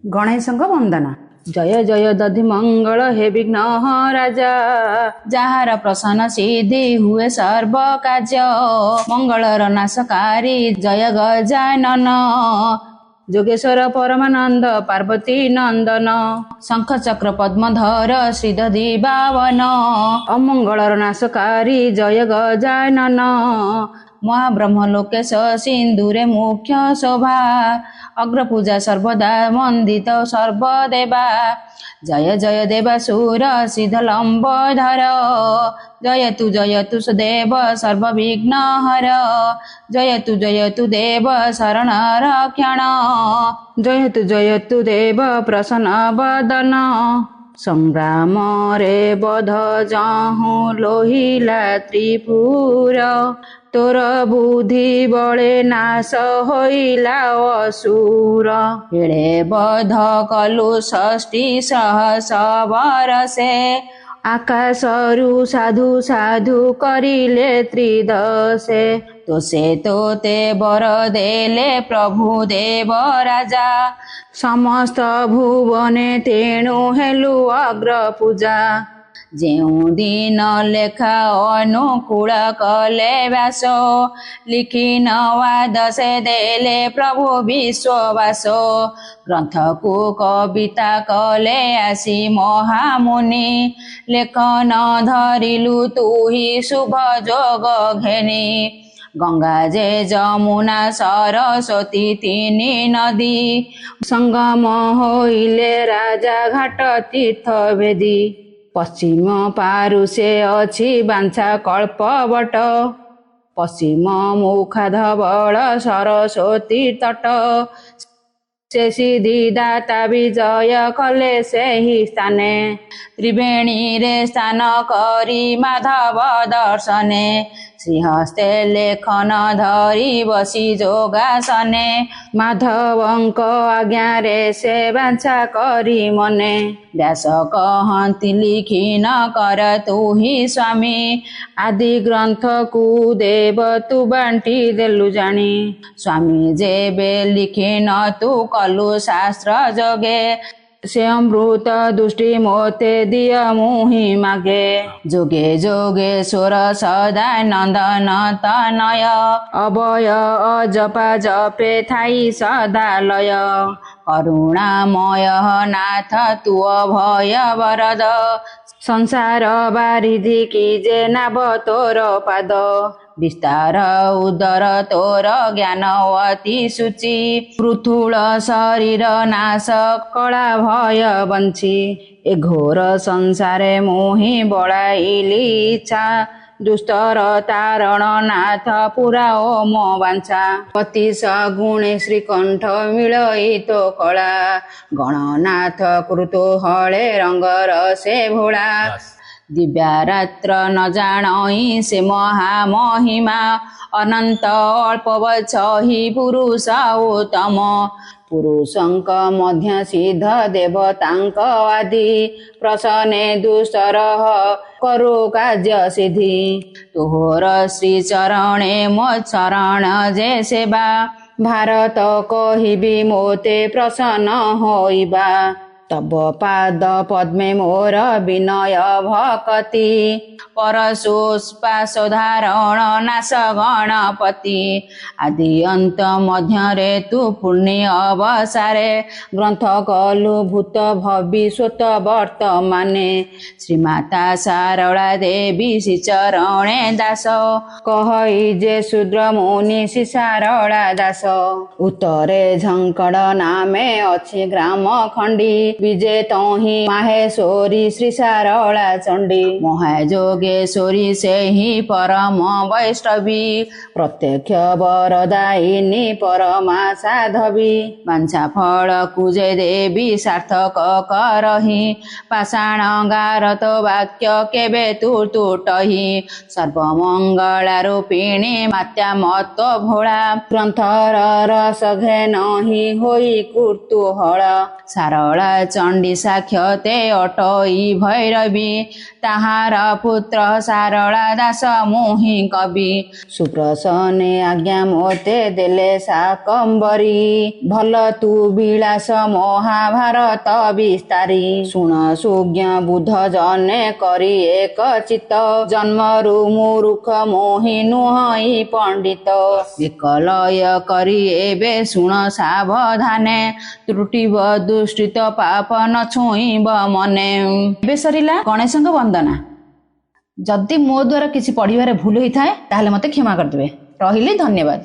गणेशଙ୍କ वंदना। जय जय दधि मंगल हे विघ्न राजा, जार प्रसन्न सिद्धि हुए सर्व कार्य। मंगलर नाशकारी जय गजानन, जोगेश्वर परमानंद पार्वती नंदन। शंख चक्र पद्मधर श्रीदधि बावन, अमंगलर नाशकारी जय गजानन। महाब्रह्म लोकेश सिंधुरे मुख्य शोभा, अग्रपूजा सर्वदा वंदित सर्वदेवा। जय जय देवासुर सिद्धलंबोधर, जयतु सुदेव सर्वविघ्नहर। जयतु देव शरण रक्षण, जयतु देव प्रसन्न वदन। संग्राम रे बध जाहु लोहिला त्रिपुर, तोर बुद्धि बळे नाश होइला असुर। एळे बध कलु 60 सहस बरसे, आकाशरु साधु साधु करिले त्रिदशे। तोते बर देले प्रभु देव राजा, समस्त भुवने तेणु हेलु अग्र पूजा। जेउ दिन लेखा अनुकूल कले व्यास, लिखि नवाद से देले प्रभु विश्ववास। ग्रंथ को कविता कले आसी महामुनि, लेखन धरिलु तू ही शुभ जोग घेनी। गंगा जे जमुना सरस्वती तीनि नदी, संगम होइले राजा घाट तीर्थ वेदी। पश्चिम पारुषे अछि बांछा कल्पवट, पश्चिम मुखाधवल सरस्वती तट। से सिद्धि दाता विजय कले सेहि स्थाने, त्रिवेणी रे स्थान करी माधव दर्शने। श्रीहस्ते लेखन धरी बसी जोगासने, माधवंक आज्ञा रे से बांछा करी मने। व्यास कहंती लिखि न कर तू ही स्वामी, आदि ग्रंथ को देव तू बांटी देलु जानी। स्वामी जेबे लिखि न तू कलु शास्त्र जोगे, से अमृत दृष्टि मोते दिय मुहि मागे। जोगे जोगेश्वर सदा नंदन तनय, अभय अजपा जपे थाई सदा लय। करुणामय नाथ तू अभय वरद, संसार बारिधि की जे नाभ तोर पाद। विस्तार उदर तोर ज्ञान अति सूची, पृथुल शरीर नाश कला भय बंची। ए घोर संसारे मोहि बड़ाइली इच्छा, दुष्टर तारण नाथ पुरा ओम वांछा। पति सगुणे श्रीकंठ मिलई तो कला, गणनाथ कृतुहले रंगर से भोला। दिव्या रात्र न जाणई से महा महिमा, अनंत अल्प वचहि पुरुष उत्तम। पुरुषंक मध्य सिद्ध देवतांक आदि, प्रसन्ने दुस्तरह करु कार्य सिद्धि। तोहर श्री चरणे मो चरण जे सेवा, भारत कहिबी मोते प्रसन्न होइबा। तब पाद पद्मे मोर विनय भक्ति, परशुष्पाशोधारण नाश गणपति। आदि अंत मध्यरे तू पूर्णि अवसारे, ग्रंथ कलु भूत भविष्यत वर्तमाने। श्रीमाता सारला देवी श्री चरणे दास, कहई जे शूद्र मुनि श्री सारला दास। उत्तरे झंकड़ नामे अछि ग्राम खंडी, विजे तहि माहेश्वरी श्री सारला चंडी। महायोगेश्वरी से ही परम वैष्णवी, प्रत्यक्ष वरदायिनी परमा साधवी। वांछा फल कुजे देवी सार्थक करही, पाषाण गारत वाक्य केबे तुटही। सर्वमंगला रूपिणी मात्या मत भोला, ग्रंथर रस घेनहि होई कुतूहल। सारला ଚଣ୍ଡୀ ସାକ୍ଷତେ ଅଟଇ ଭୈରବୀ ତାହାର ପୁତ୍ର ସାରଳା ଦାସ ମୁହିଁ କବି ସୁପ୍ରସନେ ଆଜ୍ଞା ମୋତେ ଦେଲେ ଶାକମ୍ବରୀ ଭଲ ତୁ ବିଳାସ ମହାଭାରତ ବିସ୍ତାରୀ ଶୁଣ ସୁଜ୍ଞ ବୁଧ ଜନେ କରି ଏକ ଚିତ ଜନ୍ମରୁ ମୂରୁଖ ମୋହି ନୁହଁଇ ପଣ୍ଡିତ ଏକଲୟ କରି ଏବେ ଶୁଣ ସାବଧାନେ ତ୍ରୁଟିବ ଦୁଷ୍ଟିତ ପାପ ନ ଛୁଇଁବ ମନେ। ଏବେ ସରିଲା ଗଣେଶଙ୍କ ବନ୍ଦନା। ଯଦି ମୋ ଦ୍ୱାରା କିଛି ପଢ଼ିବାରେ ଭୁଲ ହୋଇଥାଏ ତାହେଲେ ମୋତେ କ୍ଷମା କରିଦେବେ। ରହିଲି, ଧନ୍ୟବାଦ।